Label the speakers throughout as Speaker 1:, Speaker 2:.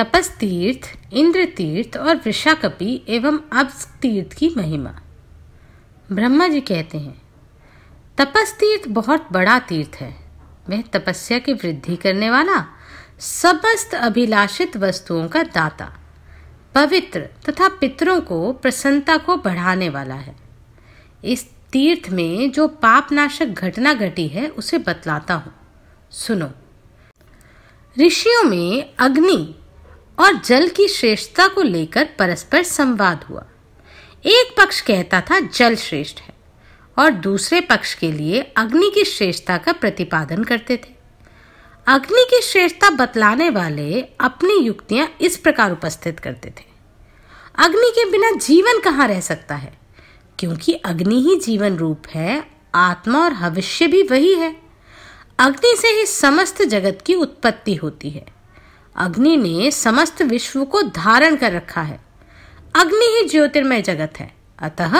Speaker 1: तपस तीर्थ, इंद्र तीर्थ और वृषाकपि एवं अब्ज तीर्थ की महिमा। ब्रह्मा जी कहते हैं, तपस तीर्थ बहुत बड़ा तीर्थ है। वह तपस्या की वृद्धि करने वाला, समस्त अभिलाषित वस्तुओं का दाता, पवित्र तथा पितरों को प्रसन्नता को बढ़ाने वाला है। इस तीर्थ में जो पापनाशक घटना घटी है उसे बतलाता हूँ, सुनो। ऋषियों में अग्नि और जल की श्रेष्ठता को लेकर परस्पर संवाद हुआ। एक पक्ष कहता था जल श्रेष्ठ है और दूसरे पक्ष के लिए अग्नि की श्रेष्ठता का प्रतिपादन करते थे। अग्नि की श्रेष्ठता बतलाने वाले अपनी युक्तियां इस प्रकार उपस्थित करते थे। अग्नि के बिना जीवन कहाँ रह सकता है, क्योंकि अग्नि ही जीवन रूप है, आत्मा और भविष्य भी वही है। अग्नि से ही समस्त जगत की उत्पत्ति होती है। अग्नि ने समस्त विश्व को धारण कर रखा है। अग्नि ही ज्योतिर्मय जगत है। अतः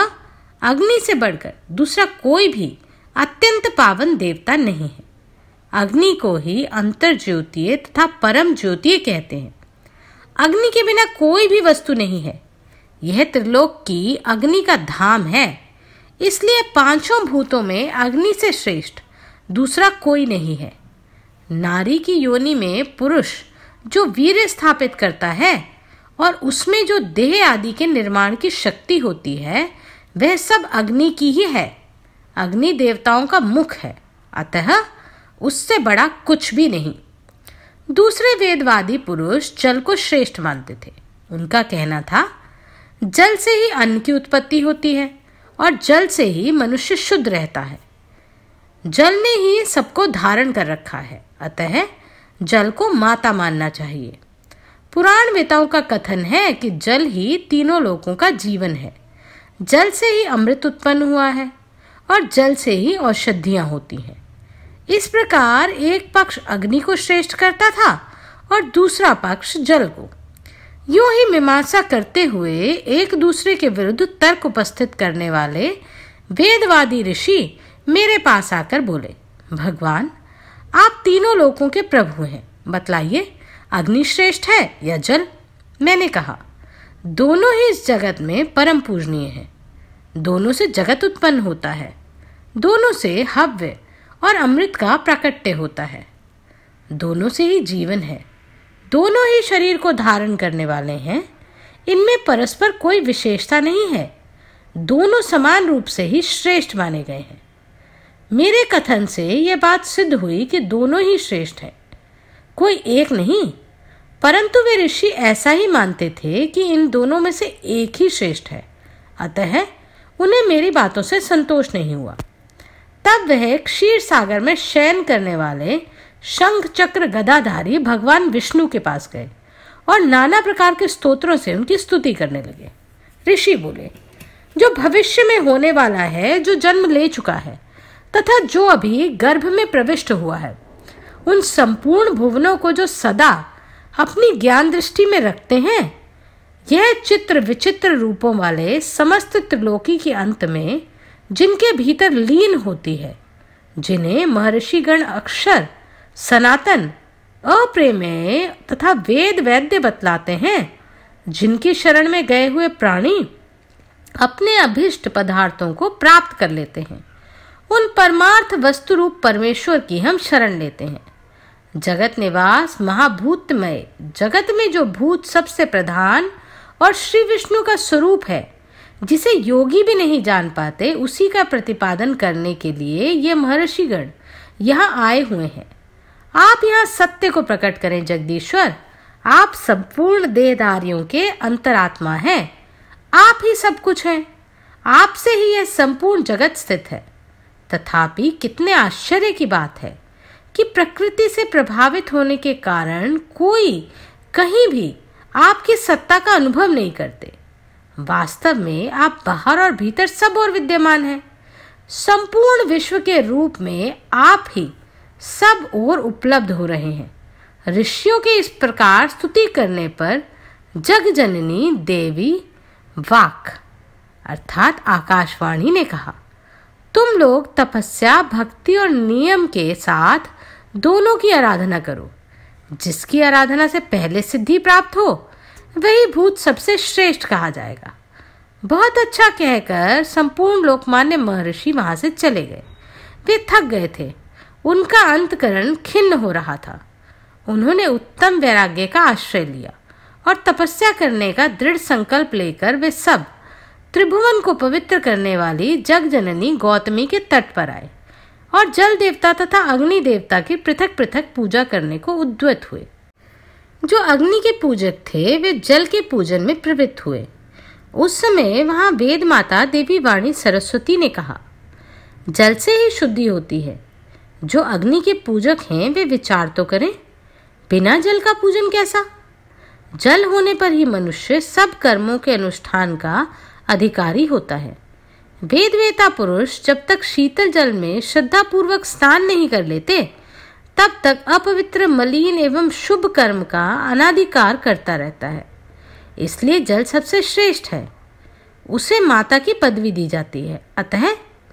Speaker 1: अग्नि से बढ़कर दूसरा कोई भी अत्यंत पावन देवता नहीं है। अग्नि को ही अंतर ज्योतिय तथा परम ज्योतिय कहते हैं। अग्नि के बिना कोई भी वस्तु नहीं है। यह त्रिलोक की अग्नि का धाम है। इसलिए पांचों भूतों में अग्नि से श्रेष्ठ दूसरा कोई नहीं है। नारी की योनि में पुरुष जो वीर स्थापित करता है और उसमें जो देह आदि के निर्माण की शक्ति होती है, वह सब अग्नि की ही है। अग्नि देवताओं का मुख है, अतः उससे बड़ा कुछ भी नहीं। दूसरे वेदवादी पुरुष जल को श्रेष्ठ मानते थे। उनका कहना था, जल से ही अन्न की उत्पत्ति होती है और जल से ही मनुष्य शुद्ध रहता है। जल ने ही सबको धारण कर रखा है, अतः जल को माता मानना चाहिए। पुराण वेताओं का कथन है कि जल ही तीनों लोकों का जीवन है। जल से ही अमृत उत्पन्न हुआ है और जल से ही औषधियां होती हैं। इस प्रकार एक पक्ष अग्नि को श्रेष्ठ करता था और दूसरा पक्ष जल को। यूं ही मीमांसा करते हुए एक दूसरे के विरुद्ध तर्क उपस्थित करने वाले वेदवादी ऋषि मेरे पास आकर बोले, भगवान, आप तीनों लोकों के प्रभु हैं, बतलाइए अग्नि श्रेष्ठ है या जल? मैंने कहा, दोनों ही इस जगत में परम पूजनीय हैं। दोनों से जगत उत्पन्न होता है। दोनों से हव्य और अमृत का प्राकट्य होता है। दोनों से ही जीवन है। दोनों ही शरीर को धारण करने वाले हैं। इनमें परस्पर कोई विशेषता नहीं है। दोनों समान रूप से ही श्रेष्ठ माने गए हैं। मेरे कथन से यह बात सिद्ध हुई कि दोनों ही श्रेष्ठ हैं, कोई एक नहीं। परंतु वे ऋषि ऐसा ही मानते थे कि इन दोनों में से एक ही श्रेष्ठ है। अतः उन्हें मेरी बातों से संतोष नहीं हुआ। तब वह क्षीर सागर में शयन करने वाले शंख चक्र गदाधारी भगवान विष्णु के पास गए और नाना प्रकार के स्तोत्रों से उनकी स्तुति करने लगे। ऋषि बोले, जो भविष्य में होने वाला है, जो जन्म ले चुका है तथा जो अभी गर्भ में प्रविष्ट हुआ है, उन संपूर्ण भुवनों को जो सदा अपनी ज्ञान दृष्टि में रखते हैं, यह चित्र विचित्र रूपों वाले समस्त त्रिलोकी के अंत में जिनके भीतर लीन होती है, जिन्हें महर्षिगण अक्षर, सनातन, अप्रेमेय तथा वेद वैद्य बतलाते हैं, जिनकी शरण में गए हुए प्राणी अपने अभिष्ट पदार्थों को प्राप्त कर लेते हैं, उन परमार्थ वस्तु रूप परमेश्वर की हम शरण लेते हैं। जगत निवास महाभूतमय जगत में जो भूत सबसे प्रधान और श्री विष्णु का स्वरूप है, जिसे योगी भी नहीं जान पाते, उसी का प्रतिपादन करने के लिए ये महर्षिगण यहाँ आए हुए हैं। आप यहाँ सत्य को प्रकट करें जगदीश्वर। आप संपूर्ण देहधारियों के अंतरात्मा हैं। आप ही सब कुछ हैं। आपसे ही यह संपूर्ण जगत स्थित है। तथापि कितने आश्चर्य की बात है कि प्रकृति से प्रभावित होने के कारण कोई कहीं भी आपकी सत्ता का अनुभव नहीं करते। वास्तव में आप बाहर और भीतर सब ओर विद्यमान हैं। संपूर्ण विश्व के रूप में आप ही सब ओर उपलब्ध हो रहे हैं। ऋषियों के इस प्रकार स्तुति करने पर जगजननी देवी वाक अर्थात आकाशवाणी ने कहा, तुम लोग तपस्या, भक्ति और नियम के साथ दोनों की आराधना करो। जिसकी आराधना से पहले सिद्धि प्राप्त हो वही भूत सबसे श्रेष्ठ कहा जाएगा। बहुत अच्छा कहकर संपूर्ण लोकमान्य महर्षि वहां से चले गए। वे थक गए थे, उनका अंतकरण खिन्न हो रहा था। उन्होंने उत्तम वैराग्य का आश्रय लिया और तपस्या करने का दृढ़ संकल्प लेकर वे सब त्रिभुवन को पवित्र करने वाली जगजननी गौतमी के तट पर आए और जल देवता तथा अग्नि देवता की पृथक पृथक पूजा करने को उद्यत हुए। जो अग्नि के पूजक थे वे जल के पूजन में प्रवृत्त हुए। उस समय वहां वेद माता देवी वाणी सरस्वती ने कहा, जल से ही शुद्धि होती है। जो अग्नि के पूजक हैं वे विचार तो करें, बिना जल का पूजन कैसा? जल होने पर ही मनुष्य सब कर्मों के अनुष्ठान का अधिकारी होता है। वेद वेता पुरुष जब तक शीतल जल में श्रद्धा पूर्वक स्नान नहीं कर लेते तब तक अपवित्र, मलिन एवं शुभ कर्म का अनादिकार करता रहता है। इसलिए जल सबसे श्रेष्ठ है, उसे माता की पदवी दी जाती है, अतः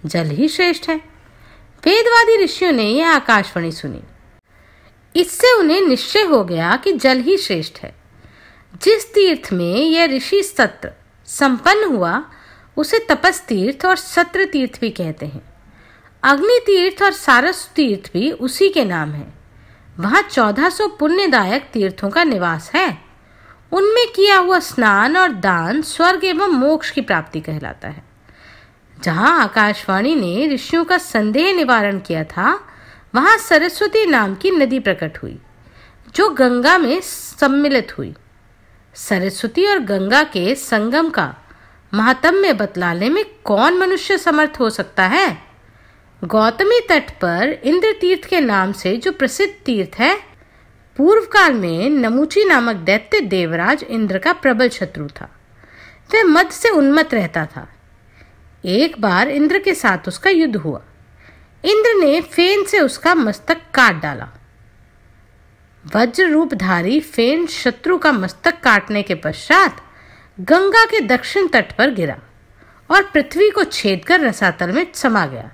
Speaker 1: जल ही श्रेष्ठ है। वेदवादी ऋषियों ने यह आकाशवाणी सुनी। इससे उन्हें निश्चय हो गया कि जल ही श्रेष्ठ है। जिस तीर्थ में यह ऋषि सत्र संपन्न हुआ उसे तपस तीर्थ और सत्र तीर्थ भी कहते हैं। अग्नि तीर्थ और सारस तीर्थ भी उसी के नाम है। वहां 1400 पुण्यदायक तीर्थों का निवास है। उनमें किया हुआ स्नान और दान स्वर्ग एवं मोक्ष की प्राप्ति कहलाता है। जहां आकाशवाणी ने ऋषियों का संदेह निवारण किया था वहां सरस्वती नाम की नदी प्रकट हुई जो गंगा में सम्मिलित हुई। सरस्वती और गंगा के संगम का महात्म्य बतलाने में कौन मनुष्य समर्थ हो सकता है? गौतमी तट पर इंद्र तीर्थ के नाम से जो प्रसिद्ध तीर्थ है, पूर्व काल में नमुची नामक दैत्य देवराज इंद्र का प्रबल शत्रु था। वह मद से उन्मत्त रहता था। एक बार इंद्र के साथ उसका युद्ध हुआ। इंद्र ने फेन से उसका मस्तक काट डाला। वज्र रूपधारी फेन शत्रु का मस्तक काटने के पश्चात गंगा के दक्षिण तट पर गिरा और पृथ्वी को छेदकर रसातल में समा गया।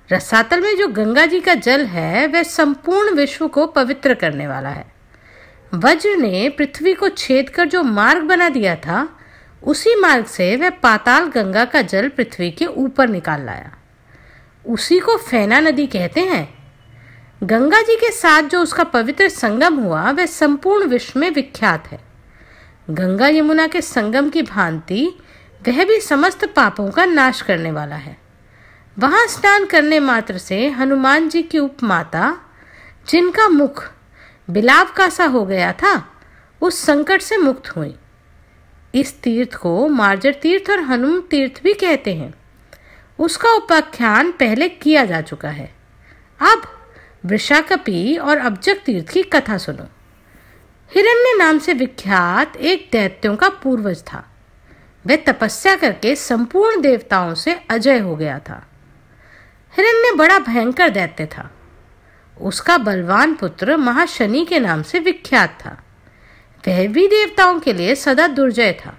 Speaker 1: रसातल में जो गंगा जी का जल है वह संपूर्ण विश्व को पवित्र करने वाला है। वज्र ने पृथ्वी को छेदकर जो मार्ग बना दिया था उसी मार्ग से वह पाताल गंगा का जल पृथ्वी के ऊपर निकाल लाया। उसी को फेना नदी कहते हैं। गंगा जी के साथ जो उसका पवित्र संगम हुआ वह संपूर्ण विश्व में विख्यात है। गंगा यमुना के संगम की भांति वह भी समस्त पापों का नाश करने वाला है। वहां स्नान करने मात्र से हनुमान जी की उपमाता, जिनका मुख बिलाव का सा हो गया था, उस संकट से मुक्त हुई। इस तीर्थ को मार्जर तीर्थ और हनुम तीर्थ भी कहते हैं। उसका उपाख्यान पहले किया जा चुका है। अब वृषाकपि और अब्जक तीर्थ की कथा सुनो। हिरण्य नाम से विख्यात एक दैत्यों का पूर्वज था। वह तपस्या करके संपूर्ण देवताओं से अजय हो गया था। हिरण्य बड़ा भयंकर दैत्य था। उसका बलवान पुत्र महाशनि के नाम से विख्यात था। वह भी देवताओं के लिए सदा दुर्जय था।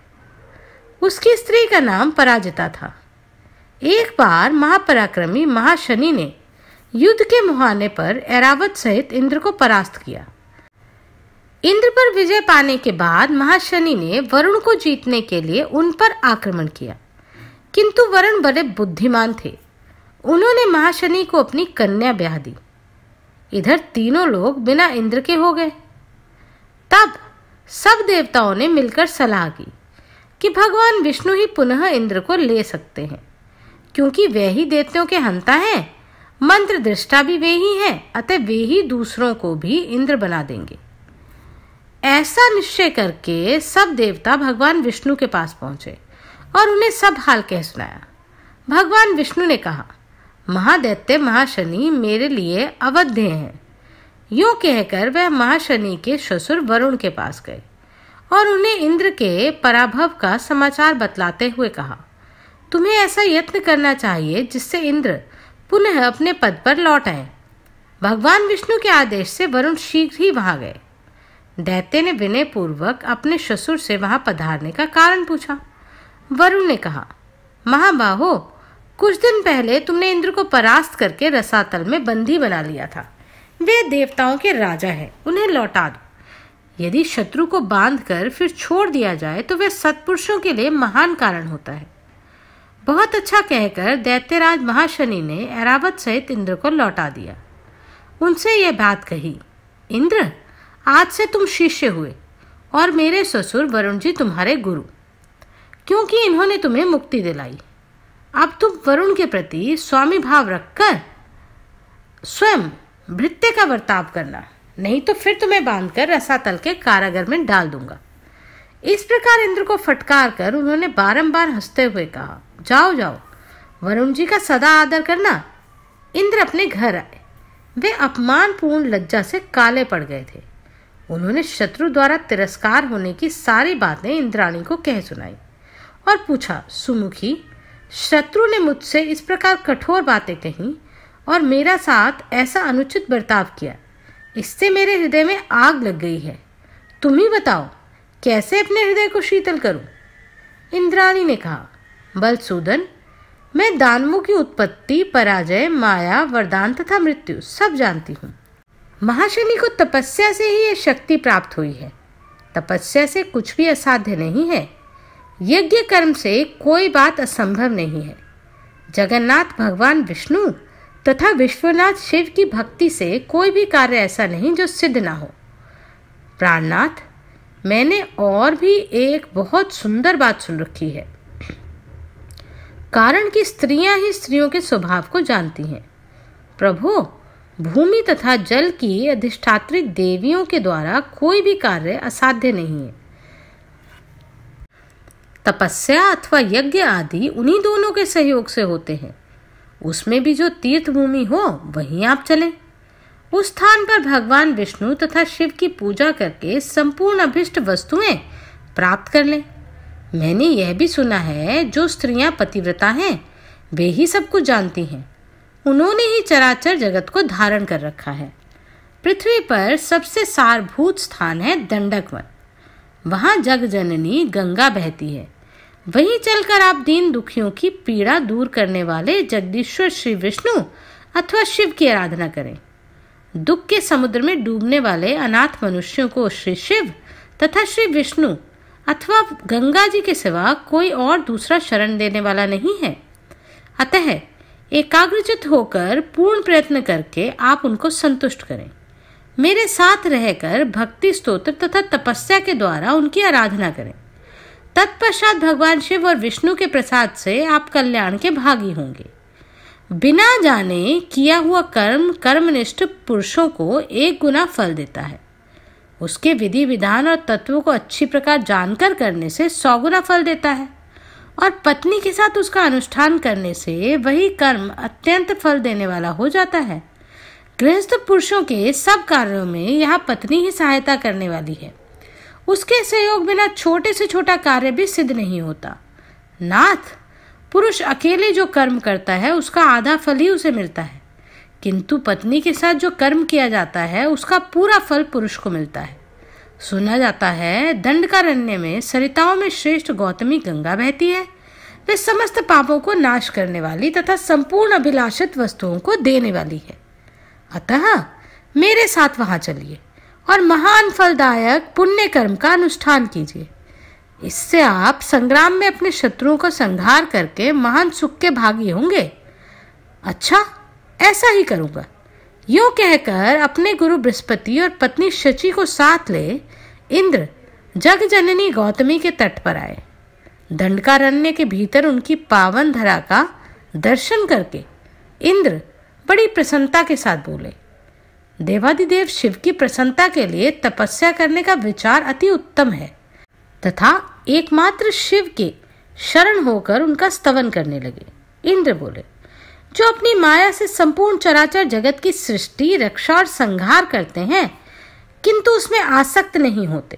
Speaker 1: उसकी स्त्री का नाम पराजिता था। एक बार महापराक्रमी महाशनि ने युद्ध के मुहाने पर ऐरावत सहित इंद्र को परास्त किया। इंद्र पर विजय पाने के बाद महाशनि ने वरुण को जीतने के लिए उन पर आक्रमण किया, किंतु वरुण बड़े बुद्धिमान थे। उन्होंने महाशनि को अपनी कन्या ब्याह दी। इधर तीनों लोग बिना इंद्र के हो गए। तब सब देवताओं ने मिलकर सलाह की कि भगवान विष्णु ही पुनः इंद्र को ले सकते हैं, क्योंकि वे ही दैत्यों के हंता हैं, मंत्र दृष्टा भी वे ही हैं, अतः वे ही दूसरों को भी इंद्र बना देंगे। ऐसा निश्चय करके सब देवता भगवान विष्णु के पास पहुंचे और उन्हें सब हाल कह सुनाया। भगवान विष्णु ने कहा, महादैत्य महाशनि मेरे लिए अवध्य हैं। यूं कहकर वह महाशनि के ससुर वरुण के पास गए और उन्हें इंद्र के पराभव का समाचार बतलाते हुए कहा, तुम्हें ऐसा यत्न करना चाहिए जिससे इंद्र पुनः अपने पद पर लौट आए। भगवान विष्णु के आदेश से वरुण शीघ्र ही वहां गए। दैत्य ने विनय पूर्वक अपने ससुर से वहां पधारने का कारण पूछा। वरुण ने कहा, महाबाहो, कुछ दिन पहले तुमने इंद्र को परास्त करके रसातल में बंदी बना लिया था। वे देवताओं के राजा हैं, उन्हें लौटा दो। यदि शत्रु को बांधकर फिर छोड़ दिया जाए तो वह सत्पुरुषों के लिए महान कारण होता है। बहुत अच्छा कहकर दैत्यराज महाशनि ने ऐरावत सहित इंद्र को लौटा दिया। उनसे यह बात कही, इंद्र, आज से तुम शिष्य हुए और मेरे ससुर वरुण जी तुम्हारे गुरु, क्योंकि इन्होंने तुम्हें मुक्ति दिलाई। अब तुम वरुण के प्रति स्वामी भाव रखकर स्वयं भृत्य का बर्ताव करना, नहीं तो फिर तुम्हें बांधकर रसातल के कारागार में डाल दूंगा। इस प्रकार इंद्र को फटकार कर उन्होंने बारंबार हंसते हुए कहा, जाओ जाओ, वरुण जी का सदा आदर करना। इंद्र अपने घर आए। वे अपमानपूर्ण लज्जा से काले पड़ गए थे। उन्होंने शत्रु द्वारा तिरस्कार होने की सारी बातें इंद्राणी को कह सुनाई और पूछा, सुमुखी, शत्रु ने मुझसे इस प्रकार कठोर बातें कही और मेरा साथ ऐसा अनुचित बर्ताव किया, इससे मेरे हृदय में आग लग गई है। तुम ही बताओ कैसे अपने हृदय को शीतल करूं? इंद्राणी ने कहा, बलसूदन, मैं दानवों की उत्पत्ति, पराजय, माया, वरदान तथा मृत्यु सब जानती हूँ। महाशनि को तपस्या से ही यह शक्ति प्राप्त हुई है। तपस्या से कुछ भी असाध्य नहीं है। यज्ञ कर्म से कोई बात असंभव नहीं है। जगन्नाथ भगवान विष्णु तथा विश्वनाथ शिव की भक्ति से कोई भी कार्य ऐसा नहीं जो सिद्ध ना हो। प्राणनाथ, मैंने और भी एक बहुत सुंदर बात सुन रखी है। कारण कि स्त्रियां ही स्त्रियों के स्वभाव को जानती हैं। प्रभु, भूमि तथा जल की अधिष्ठात्री देवियों के द्वारा कोई भी कार्य असाध्य नहीं है। तपस्या अथवा यज्ञ आदि उन्हीं दोनों के सहयोग से होते हैं। उसमें भी जो तीर्थ भूमि हो वहीं आप चलें। उस स्थान पर भगवान विष्णु तथा शिव की पूजा करके संपूर्ण अभिष्ट वस्तुएं प्राप्त कर लें। मैंने यह भी सुना है, जो स्त्रियां पतिव्रता हैं वे ही सब कुछ जानती हैं। उन्होंने ही चराचर जगत को धारण कर रखा है। पृथ्वी पर सबसे सारभूत स्थान है दंडक वन। वहां जग जननी गंगा बहती है। वहीं चलकर आप दीन दुखियों की पीड़ा दूर करने वाले जगदीश्वर श्री विष्णु अथवा शिव की आराधना करें। दुख के समुद्र में डूबने वाले अनाथ मनुष्यों को श्री शिव तथा श्री विष्णु अथवा गंगा जी के सिवा कोई और दूसरा शरण देने वाला नहीं है। अतः एकाग्रचित होकर पूर्ण प्रयत्न करके आप उनको संतुष्ट करें। मेरे साथ रहकर भक्ति स्तोत्र तथा तपस्या के द्वारा उनकी आराधना करें। तत्पश्चात भगवान शिव और विष्णु के प्रसाद से आप कल्याण के भागी होंगे। बिना जाने किया हुआ कर्म कर्मनिष्ठ पुरुषों को 1 गुना फल देता है। उसके विधि विधान और तत्वों को अच्छी प्रकार जानकर करने से 100 गुना फल देता है। और पत्नी के साथ उसका अनुष्ठान करने से वही कर्म अत्यंत फल देने वाला हो जाता है। गृहस्थ पुरुषों के सब कार्यों में यहाँ पत्नी ही सहायता करने वाली है। उसके सहयोग बिना छोटे से छोटा कार्य भी सिद्ध नहीं होता। नाथ, पुरुष अकेले जो कर्म करता है उसका आधा फल ही उसे मिलता है, किंतु पत्नी के साथ जो कर्म किया जाता है उसका पूरा फल पुरुष को मिलता है। सुना जाता है दंडकारण्य में सरिताओं में श्रेष्ठ गौतमी गंगा बहती है। वे समस्त पापों को नाश करने वाली तथा संपूर्ण अभिलाषित वस्तुओं को देने वाली है। अतः मेरे साथ वहां चलिए और महान फलदायक पुण्य कर्म का अनुष्ठान कीजिए। इससे आप संग्राम में अपने शत्रुओं को संहार करके महान सुख के भागी होंगे। अच्छा, ऐसा ही करूंगा। यूं कहकर अपने गुरु बृहस्पति और पत्नी शची को साथ ले इंद्र जग जननी गौतमी के तट पर आए। दंडकारण्य के भीतर उनकी पावन धरा का दर्शन करके इंद्र बड़ी प्रसन्नता के साथ बोले, देवादिदेव शिव की प्रसन्नता के लिए तपस्या करने का विचार अति उत्तम है तथा एकमात्र शिव के शरण होकर उनका स्तवन करने लगे। इंद्र बोले, जो अपनी माया से संपूर्ण चराचर जगत की सृष्टि, रक्षा और संहार करते हैं किंतु उसमें आसक्त नहीं होते,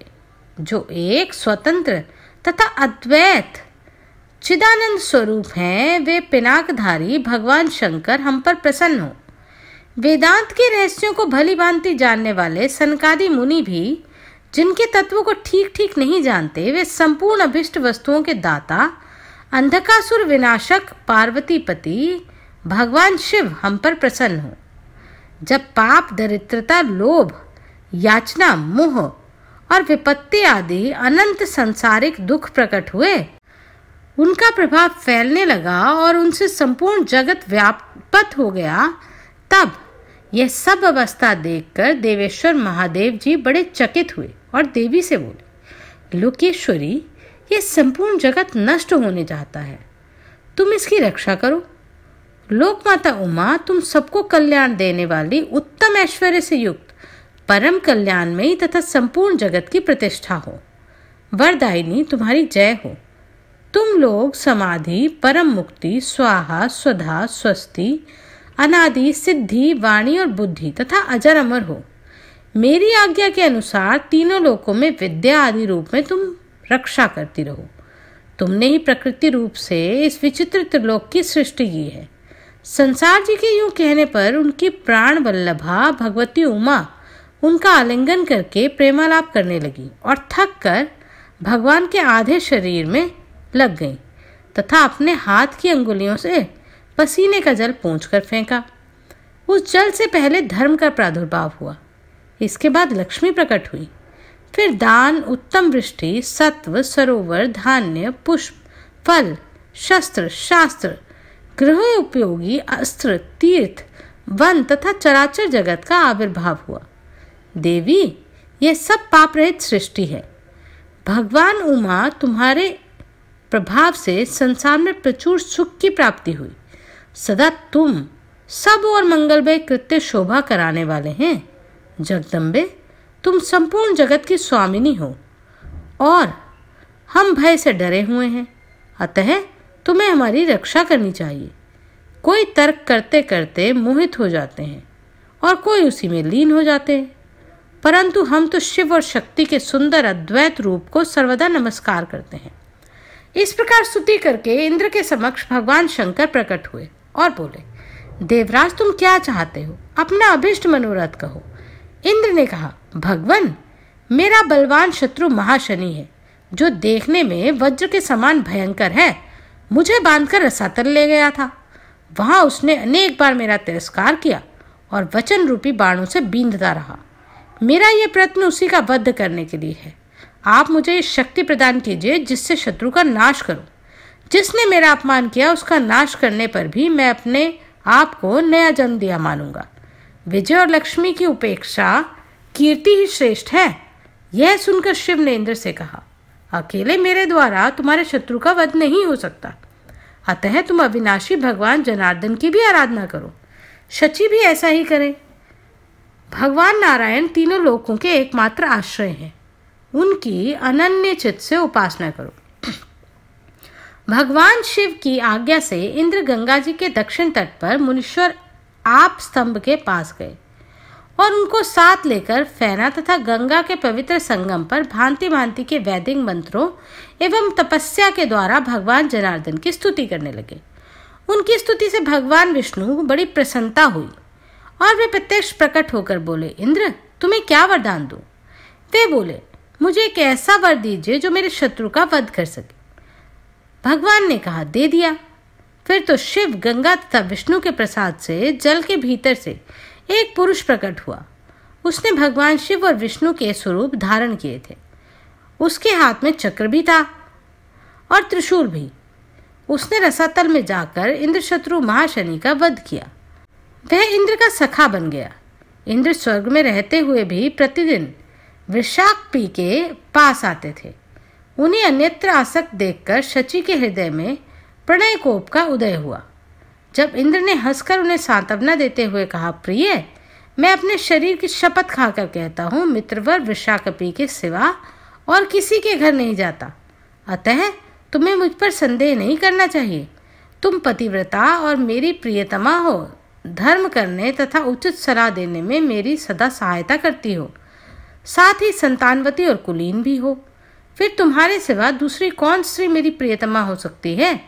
Speaker 1: जो एक स्वतंत्र तथा अद्वैत चिदानंद स्वरूप हैं, वे पिनाकधारी भगवान शंकर हम पर प्रसन्न हो। वेदांत के रहस्यों को भली भांति जानने वाले सनकादि मुनि भी जिनके तत्वों को ठीक ठीक नहीं जानते, वे संपूर्ण अभिष्ट वस्तुओं के दाता अंधकासुर विनाशक पार्वतीपति भगवान शिव हम पर प्रसन्न हो। जब पाप, दरिद्रता, लोभ, याचना, मोह और विपत्ति आदि अनंत सांसारिक दुख प्रकट हुए, उनका प्रभाव फैलने लगा और उनसे संपूर्ण जगत व्याप्त हो गया, तब यह सब अवस्था देखकर देवेश्वर महादेव जी बड़े चकित हुए और देवी से बोले, लोकेश्वरी, यह संपूर्ण जगत नष्ट होने जाता है, तुम इसकी रक्षा करो। लोक माता उमा, तुम सबको कल्याण देने वाली, उत्तम ऐश्वर्य से युक्त, परम कल्याणमयी तथा संपूर्ण जगत की प्रतिष्ठा हो। वरदायिनी, तुम्हारी जय हो। तुम लोग समाधि, परम मुक्ति, स्वाहा, स्वधा, स्वस्ति, अनादि, सिद्धि, वाणी और बुद्धि तथा अजर अमर हो। मेरी आज्ञा के अनुसार तीनों लोकों में विद्या आदि रूप में तुम रक्षा करती रहो। तुमने ही प्रकृति रूप से इस विचित्र त्रिलोक की सृष्टि की है। संसार जी के यूं कहने पर उनकी प्राण वल्लभा भगवती उमा उनका आलिंगन करके प्रेमालाप करने लगी और थक कर भगवान के आधे शरीर में लग गई तथा अपने हाथ की अंगुलियों से पसीने का जल पोंछकर फेंका। उस जल से पहले धर्म का प्रादुर्भाव हुआ, इसके बाद लक्ष्मी प्रकट हुई, फिर दान, उत्तम वृष्टि, सत्व, सरोवर, धान्य, पुष्प, फल, शस्त्र, शास्त्र, गृह उपयोगी अस्त्र, तीर्थ, वन तथा चराचर जगत का आविर्भाव हुआ। देवी, यह सब पाप रहित सृष्टि है। भगवान उमा तुम्हारे प्रभाव से संसार में प्रचुर सुख की प्राप्ति हुई। सदा तुम सब और मंगलमय कृत्य शोभा कराने वाले हैं। जगदम्बे, तुम संपूर्ण जगत की स्वामिनी हो और हम भय से डरे हुए हैं, अतः तुम्हें हमारी रक्षा करनी चाहिए। कोई तर्क करते करते मोहित हो जाते हैं और कोई उसी में लीन हो जाते हैं, परंतु हम तो शिव और शक्ति के सुंदर अद्वैत रूप को सर्वदा नमस्कार करते हैं। इस प्रकार स्तुति करके इंद्र के समक्ष भगवान शंकर प्रकट हुए और बोले, देवराज, तुम क्या चाहते हो? अपना अभिष्ट मनोरथ कहो। इंद्र ने कहा, भगवान, मेरा बलवान शत्रु महाशनि है, जो देखने में वज्र के समान भयंकर है। मुझे बांधकर रसातल ले गया था। वहां उसने अनेक बार मेरा तिरस्कार किया और वचन रूपी बाणों से बींधता रहा। मेरा यह प्रयत्न उसी का वध करने के लिए है। आप मुझे इस शक्ति प्रदान कीजिए जिससे शत्रु का नाश करूं। जिसने मेरा अपमान किया उसका नाश करने पर भी मैं अपने आप को नया जन्म दिया मानूंगा। विजय और लक्ष्मी की उपेक्षा कीर्ति ही श्रेष्ठ है। यह सुनकर शिव ने इंद्र से कहा, अकेले मेरे द्वारा तुम्हारे शत्रु का वध नहीं हो सकता, अतः तुम अविनाशी भगवान जनार्दन की भी आराधना करो। शची भी ऐसा ही करे। भगवान नारायण तीनों लोकों के एकमात्र आश्रय हैं, उनकी अनन्य चित्त से उपासना करो। भगवान शिव की आज्ञा से इंद्र गंगा जी के दक्षिण तट पर मुनीश्वर आप स्तंभ के पास गए और उनको साथ लेकर फैना तथा गंगा के पवित्र संगम पर भांति भांति के वैदिक मंत्रों एवं तपस्या के द्वारा भगवान जनार्दन की स्तुति करने लगे। उनकी स्तुति से भगवान विष्णु बड़ी प्रसन्नता हुई और वे प्रत्यक्ष प्रकट होकर बोले, इंद्र, तुम्हें क्या वरदान दूं? वे बोले, मुझे एक ऐसा वर दीजिए जो मेरे शत्रु का वध कर सके। भगवान ने कहा, दे दिया। फिर तो शिव, गंगा तथा विष्णु के प्रसाद से जल के भीतर से एक पुरुष प्रकट हुआ। उसने भगवान शिव और विष्णु के स्वरूप धारण किए थे। उसके हाथ में चक्र भी था और त्रिशूल भी। उसने रसातल में जाकर इंद्र शत्रु महाशनि का वध किया। वह इंद्र का सखा बन गया। इंद्र स्वर्ग में रहते हुए भी प्रतिदिन वृषाकपि के पास आते थे। उन्हें अन्यत्र आसक्त देखकर शची के हृदय में प्रणय कोप का उदय हुआ। जब इंद्र ने हंसकर उन्हें सांत्वना देते हुए कहा, प्रिय, मैं अपने शरीर की शपथ खाकर कहता हूँ, मित्रवर वृषाकपि के सिवा और किसी के घर नहीं जाता, अतः तुम्हें मुझ पर संदेह नहीं करना चाहिए। तुम पतिव्रता और मेरी प्रियतमा हो, धर्म करने तथा उचित सलाह देने में मेरी सदा सहायता करती हो, साथ ही संतानवती और कुलीन भी हो। फिर तुम्हारे सिवा दूसरी कौन स्त्री मेरी प्रियतमा हो सकती है?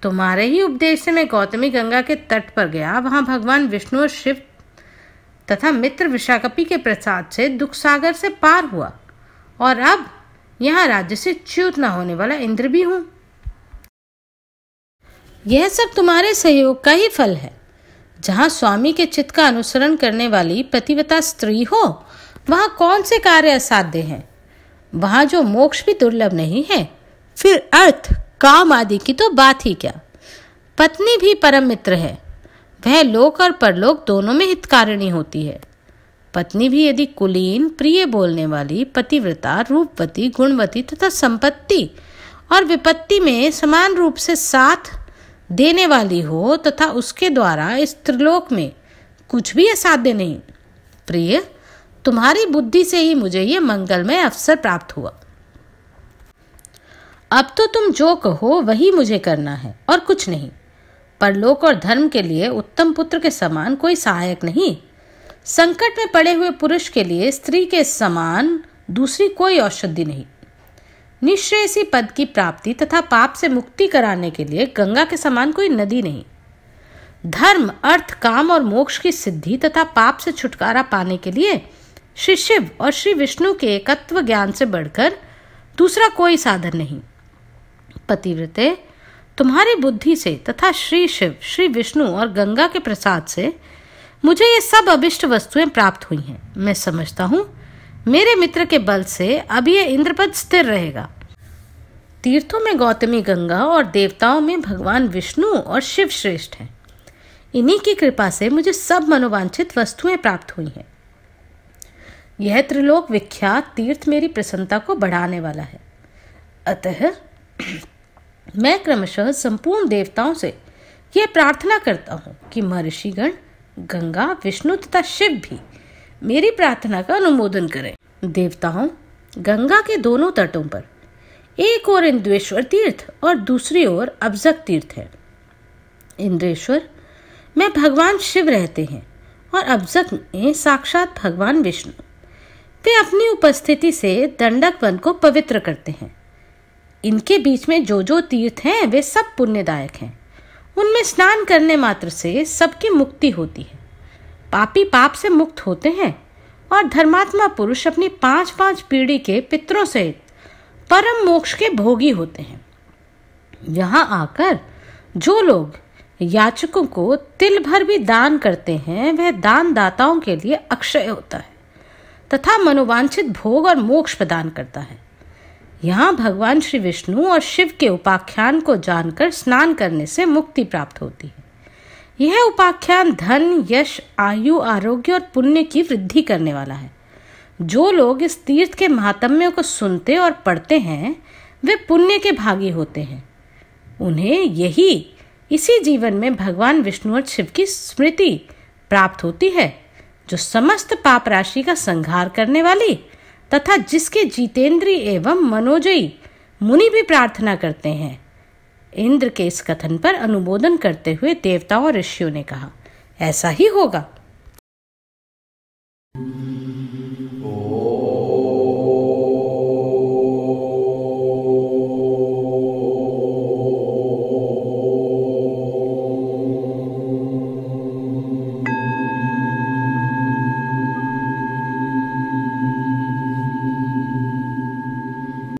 Speaker 1: तुम्हारे ही उपदेश से मैं गौतमी गंगा के तट पर गया। वहां भगवान विष्णु और शिव तथा मित्र वृषाकपि के प्रसाद से दुख सागर से पार हुआ और अब यहाँ राज्य से च्युत न होने वाला इंद्र भी हूँ। यह सब तुम्हारे सहयोग का ही फल है। जहाँ स्वामी के चित्त का अनुसरण करने वाली पतिव्रता स्त्री हो, वहाँ कौन से कार्य असाध्य हैं? वहाँ जो मोक्ष भी दुर्लभ नहीं है, फिर अर्थ काम आदि की तो बात ही क्या। पत्नी भी परम मित्र है, वह लोक और परलोक दोनों में हितकारिणी होती है। पत्नी भी यदि कुलीन, प्रिय बोलने वाली, पतिव्रता, रूपवती, गुणवती तथा संपत्ति और विपत्ति में समान रूप से साथ देने वाली हो तथा उसके द्वारा इस त्रिलोक में कुछ भी असाध्य नहीं। प्रिय, तुम्हारी बुद्धि से ही मुझे ये मंगलमय अवसर प्राप्त हुआ। अब तो तुम जो कहो वही मुझे करना है और कुछ नहीं। परलोक और धर्म के लिए उत्तम पुत्र के समान कोई सहायक नहीं। संकट में पड़े हुए पुरुष के लिए स्त्री के समान दूसरी कोई औषधि नहीं। निःश्रेयसी पद की प्राप्ति तथा पाप से मुक्ति कराने के लिए गंगा के समान कोई नदी नहीं। धर्म, अर्थ, काम और मोक्ष की सिद्धि तथा पाप से छुटकारा पाने के लिए श्री शिव और श्री विष्णु के एकत्व ज्ञान से बढ़कर दूसरा कोई साधन नहीं। पतिव्रते, तुम्हारी बुद्धि से तथा श्री शिव, श्री विष्णु और गंगा के प्रसाद से मुझे ये सब अभिष्ट वस्तुएं प्राप्त हुई हैं। मैं समझता हूँ मेरे मित्र के बल से अब ये इंद्रपद स्थिर रहेगा। तीर्थों में गौतमी गंगा और देवताओं में भगवान विष्णु और शिव श्रेष्ठ हैं। इन्हीं की कृपा से मुझे सब मनोवांछित वस्तुएं प्राप्त हुई हैं। यह त्रिलोक विख्यात तीर्थ मेरी प्रसन्नता को बढ़ाने वाला है। अतः मैं क्रमशः संपूर्ण देवताओं से यह प्रार्थना करता हूँ कि महर्षिगण गंगा, विष्णु तथा शिव भी मेरी प्रार्थना का अनुमोदन करें। देवताओं, गंगा के दोनों तटों पर एक ओर इंद्रेश्वर तीर्थ और दूसरी ओर अब्जक तीर्थ है। इंद्रेश्वर में भगवान शिव रहते हैं और अब्जक में साक्षात भगवान विष्णु। वे अपनी उपस्थिति से दंडक वन को पवित्र करते हैं। इनके बीच में जो जो तीर्थ हैं वे सब पुण्यदायक हैं। उनमें स्नान करने मात्र से सबकी मुक्ति होती है। पापी पाप से मुक्त होते हैं और धर्मात्मा पुरुष अपनी 5-5 पीढ़ी के पितरों सहित परम मोक्ष के भोगी होते हैं। यहाँ आकर जो लोग याचकों को तिल भर भी दान करते हैं, वह दान दाताओं के लिए अक्षय होता है तथा मनोवांछित भोग और मोक्ष प्रदान करता है। यहाँ भगवान श्री विष्णु और शिव के उपाख्यान को जानकर स्नान करने से मुक्ति प्राप्त होती है। यह उपाख्यान धन, यश, आयु, आरोग्य और पुण्य की वृद्धि करने वाला है। जो लोग इस तीर्थ के महात्म्य को सुनते और पढ़ते हैं वे पुण्य के भागी होते हैं। उन्हें इसी जीवन में भगवान विष्णु और शिव की स्मृति प्राप्त होती है, जो समस्त पाप राशि का संहार करने वाली तथा जिसके जितेंद्रिय एवं मनोजयी मुनि भी प्रार्थना करते हैं। इंद्र के इस कथन पर अनुमोदन करते हुए देवताओं और ऋषियों ने कहा, ऐसा ही होगा।